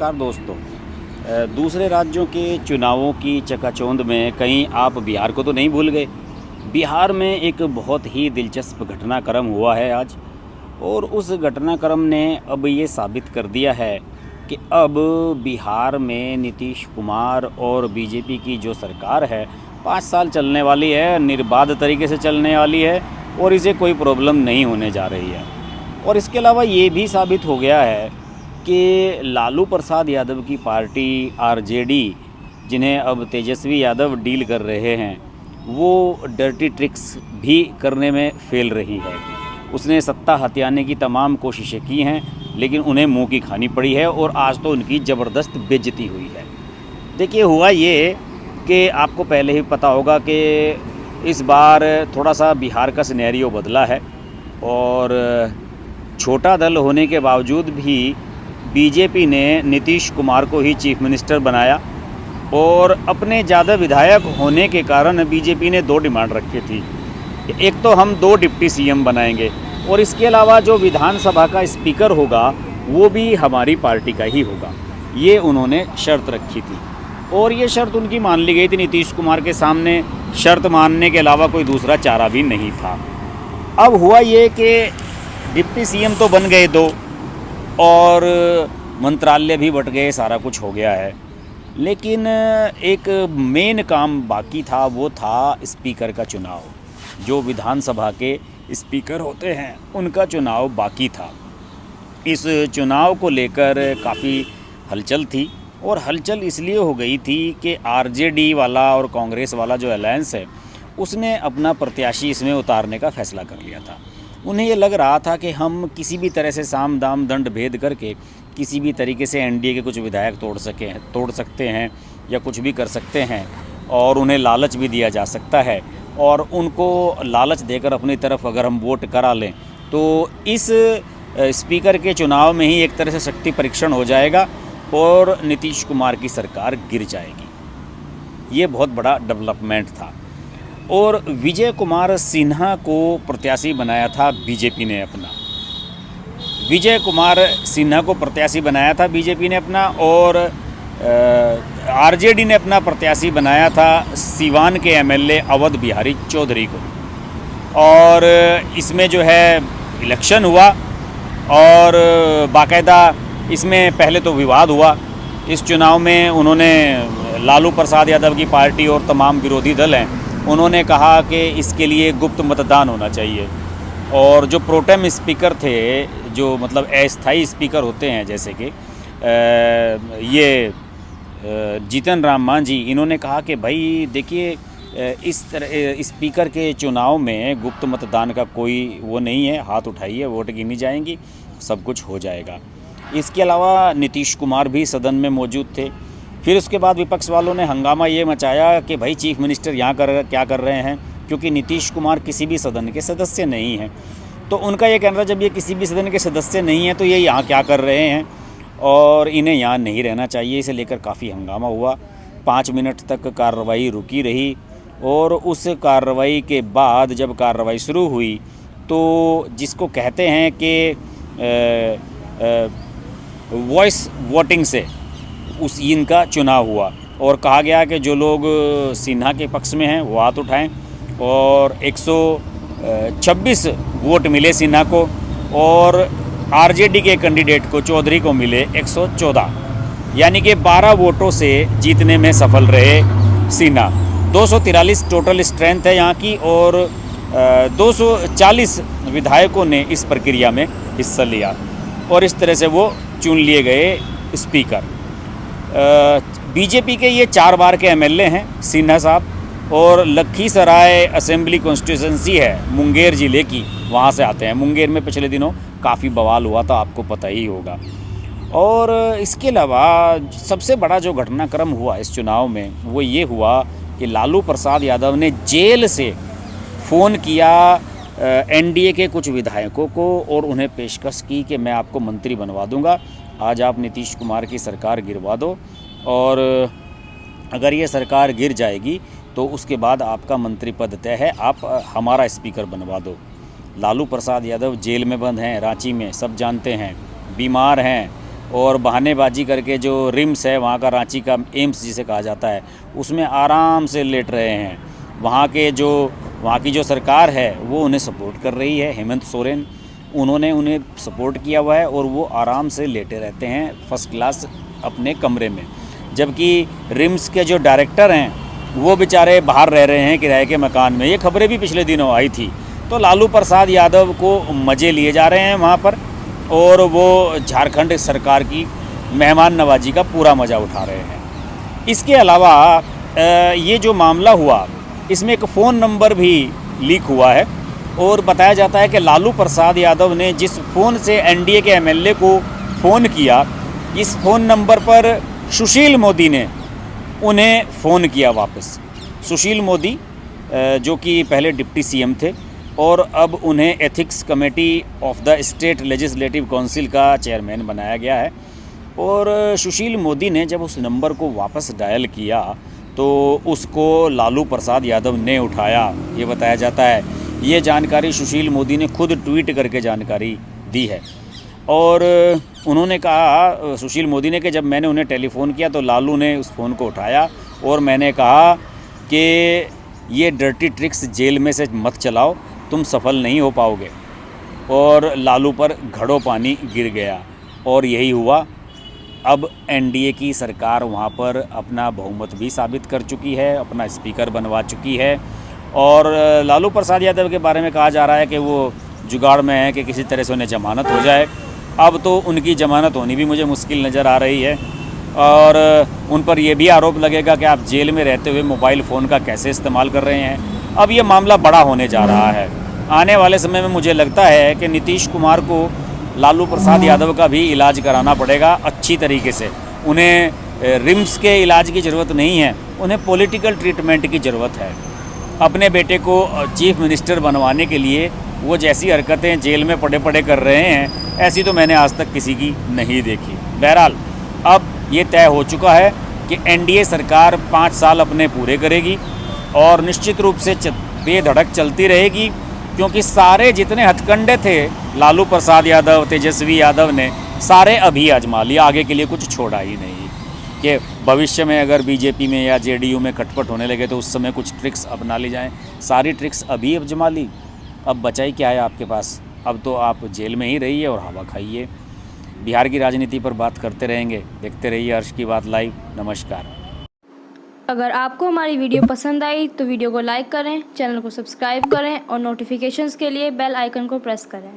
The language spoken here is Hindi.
नमस्कार दोस्तों। दूसरे राज्यों के चुनावों की चकाचौंध में कहीं आप बिहार को तो नहीं भूल गए। बिहार में एक बहुत ही दिलचस्प घटनाक्रम हुआ है आज, और उस घटनाक्रम ने अब ये साबित कर दिया है कि अब बिहार में नीतीश कुमार और बीजेपी की जो सरकार है 5 साल चलने वाली है, निर्बाध तरीके से चलने वाली है और इसे कोई प्रॉब्लम नहीं होने जा रही है। और इसके अलावा ये भी साबित हो गया है कि लालू प्रसाद यादव की पार्टी आरजेडी, जिन्हें अब तेजस्वी यादव डील कर रहे हैं, वो डर्टी ट्रिक्स भी करने में फेल रही है। उसने सत्ता हथियाने की तमाम कोशिशें की हैं, लेकिन उन्हें मुंह की खानी पड़ी है और आज तो उनकी ज़बरदस्त बेइज्जती हुई है। देखिए, हुआ ये कि आपको पहले ही पता होगा कि इस बार थोड़ा सा बिहार का सिनेरियो बदला है, और छोटा दल होने के बावजूद भी बीजेपी ने नीतीश कुमार को ही चीफ मिनिस्टर बनाया, और अपने ज़्यादा विधायक होने के कारण बीजेपी ने 2 डिमांड रखी थी। एक तो हम 2 डिप्टी सीएम बनाएंगे, और इसके अलावा जो विधानसभा का स्पीकर होगा वो भी हमारी पार्टी का ही होगा। ये उन्होंने शर्त रखी थी, और ये शर्त उनकी मान ली गई थी। नीतीश कुमार के सामने शर्त मानने के अलावा कोई दूसरा चारा भी नहीं था। अब हुआ ये कि डिप्टी सीएम तो बन गए 2, और मंत्रालय भी बट गए, सारा कुछ हो गया है, लेकिन एक मेन काम बाकी था, वो था स्पीकर का चुनाव। जो विधानसभा के स्पीकर होते हैं उनका चुनाव बाकी था। इस चुनाव को लेकर काफ़ी हलचल थी, और हलचल इसलिए हो गई थी कि आरजेडी वाला और कांग्रेस वाला जो अलायंस है उसने अपना प्रत्याशी इसमें उतारने का फैसला कर लिया था। उन्हें ये लग रहा था कि हम किसी भी तरह से साम दाम दंड भेद करके किसी भी तरीके से एनडीए के कुछ विधायक तोड़ सकते हैं या कुछ भी कर सकते हैं, और उन्हें लालच भी दिया जा सकता है, और उनको लालच देकर अपनी तरफ अगर हम वोट करा लें तो इस स्पीकर के चुनाव में ही एक तरह से शक्ति परीक्षण हो जाएगा और नीतीश कुमार की सरकार गिर जाएगी। ये बहुत बड़ा डेवलपमेंट था। और विजय कुमार सिन्हा को प्रत्याशी बनाया था बीजेपी ने अपना। विजय कुमार सिन्हा को प्रत्याशी बनाया था बीजेपी ने अपना, और आरजेडी ने अपना प्रत्याशी बनाया था सीवान के एमएलए अवध बिहारी चौधरी को। और इसमें जो है इलेक्शन हुआ, और बाकायदा इसमें पहले तो विवाद हुआ। इस चुनाव में उन्होंने लालू प्रसाद यादव की पार्टी और तमाम विरोधी दल हैं, उन्होंने कहा कि इसके लिए गुप्त मतदान होना चाहिए। और जो प्रोटेम स्पीकर थे, जो मतलब अस्थायी स्पीकर होते हैं, जैसे कि ये जीतन राम मांझी, इन्होंने कहा कि भाई देखिए, इस तरह स्पीकर के चुनाव में गुप्त मतदान का कोई वो नहीं है, हाथ उठाइए, वोट गिनी जाएंगी, सब कुछ हो जाएगा। इसके अलावा नीतीश कुमार भी सदन में मौजूद थे। फिर उसके बाद विपक्ष वालों ने हंगामा ये मचाया कि भाई चीफ मिनिस्टर यहाँ क्या कर रहे हैं, क्योंकि नीतीश कुमार किसी भी सदन के सदस्य नहीं हैं। तो उनका ये कहना था, जब ये किसी भी सदन के सदस्य नहीं हैं तो ये यहाँ क्या कर रहे हैं, और इन्हें यहाँ नहीं रहना चाहिए। इसे लेकर काफ़ी हंगामा हुआ। 5 मिनट तक कार्रवाई रुकी रही, और उस कार्रवाई के बाद जब कार्रवाई शुरू हुई तो जिसको कहते हैं कि वॉइस वोटिंग से इनका चुनाव हुआ, और कहा गया कि जो लोग सिन्हा के पक्ष में हैं वो हाथ उठाएं, और 126 वोट मिले सिन्हा को, और आरजेडी के कैंडिडेट को चौधरी को मिले 114, यानी कि 12 वोटों से जीतने में सफल रहे सिन्हा। 243 टोटल स्ट्रेंथ है यहाँ की, और 240 विधायकों ने इस प्रक्रिया में हिस्सा लिया, और इस तरह से वो चुन लिए गए स्पीकर। बीजेपी के ये 4 बार के एमएलए हैं सिन्हा साहब, और लखीसराय असेंबली कॉन्स्टिट्यूंसी है मुंगेर ज़िले की, वहाँ से आते हैं। मुंगेर में पिछले दिनों काफ़ी बवाल हुआ था, आपको पता ही होगा। और इसके अलावा सबसे बड़ा जो घटनाक्रम हुआ इस चुनाव में वो ये हुआ कि लालू प्रसाद यादव ने जेल से फ़ोन किया एनडीए के कुछ विधायकों को, और उन्हें पेशकश की कि मैं आपको मंत्री बनवा दूंगा, आज आप नीतीश कुमार की सरकार गिरवा दो, और अगर ये सरकार गिर जाएगी तो उसके बाद आपका मंत्री पद तय है, आप हमारा स्पीकर बनवा दो। लालू प्रसाद यादव जेल में बंद हैं, रांची में, सब जानते हैं, बीमार हैं, और बहानेबाजी करके जो रिम्स है वहाँ का, रांची का एम्स जिसे कहा जाता है, उसमें आराम से लेट रहे हैं। वहाँ की जो सरकार है वो उन्हें सपोर्ट कर रही है। हेमंत सोरेन, उन्होंने उन्हें सपोर्ट किया हुआ है और वो आराम से लेटे रहते हैं फर्स्ट क्लास अपने कमरे में। जबकि रिम्स के जो डायरेक्टर हैं वो बेचारे बाहर रह रहे हैं किराए के मकान में। ये खबरें भी पिछले दिनों आई थी। तो लालू प्रसाद यादव को मज़े लिए जा रहे हैं वहाँ पर, और वो झारखंड सरकार की मेहमान नवाजी का पूरा मज़ा उठा रहे हैं। इसके अलावा ये जो मामला हुआ, इसमें एक फ़ोन नंबर भी लीक हुआ है और बताया जाता है कि लालू प्रसाद यादव ने जिस फ़ोन से एनडीए के एमएलए को फ़ोन किया, इस फ़ोन नंबर पर सुशील मोदी ने उन्हें फ़ोन किया वापस। सुशील मोदी जो कि पहले डिप्टी सीएम थे और अब उन्हें ethics committee of the state legislative council का चेयरमैन बनाया गया है। और सुशील मोदी ने जब उस नंबर को वापस डायल किया तो उसको लालू प्रसाद यादव ने उठाया, ये बताया जाता है। ये जानकारी सुशील मोदी ने खुद ट्वीट करके जानकारी दी है। और उन्होंने कहा, सुशील मोदी ने, कि जब मैंने उन्हें टेलीफ़ोन किया तो लालू ने उस फ़ोन को उठाया और मैंने कहा कि ये डर्टी ट्रिक्स जेल में से मत चलाओ, तुम सफल नहीं हो पाओगे। और लालू पर घड़ों पानी गिर गया और यही हुआ। अब एनडीए की सरकार वहाँ पर अपना बहुमत भी साबित कर चुकी है, अपना स्पीकर बनवा चुकी है। और लालू प्रसाद यादव के बारे में कहा जा रहा है कि वो जुगाड़ में है कि किसी तरह से उन्हें ज़मानत हो जाए। अब तो उनकी ज़मानत होनी भी मुझे मुश्किल नज़र आ रही है। और उन पर यह भी आरोप लगेगा कि आप जेल में रहते हुए मोबाइल फ़ोन का कैसे इस्तेमाल कर रहे हैं। अब ये मामला बड़ा होने जा रहा है। आने वाले समय में मुझे लगता है कि नीतीश कुमार को लालू प्रसाद यादव का भी इलाज कराना पड़ेगा अच्छी तरीके से। उन्हें रिम्स के इलाज की ज़रूरत नहीं है, उन्हें पॉलिटिकल ट्रीटमेंट की ज़रूरत है। अपने बेटे को चीफ मिनिस्टर बनवाने के लिए वो जैसी हरकतें जेल में पड़े पड़े कर रहे हैं, ऐसी तो मैंने आज तक किसी की नहीं देखी। बहरहाल अब ये तय हो चुका है कि एनडीए सरकार 5 साल अपने पूरे करेगी और निश्चित रूप से बेधड़क चलती रहेगी, क्योंकि सारे जितने हथकंडे थे लालू प्रसाद यादव, तेजस्वी यादव ने सारे अभी आजमा लिया, आगे के लिए कुछ छोड़ा ही नहीं। कि भविष्य में अगर बीजेपी में या जेडीयू में खटपट होने लगे तो उस समय कुछ ट्रिक्स अपना ली जाएं। सारी ट्रिक्स अभी आजमा ली, अब बचा ही क्या है आपके पास। अब तो आप जेल में ही रहिए और हवा खाइए। बिहार की राजनीति पर बात करते रहेंगे। देखते रहिए हर्ष की बात लाइव। नमस्कार। अगर आपको हमारी वीडियो पसंद आई तो वीडियो को लाइक करें, चैनल को सब्सक्राइब करें और नोटिफिकेशंस के लिए बेल आइकन को प्रेस करें।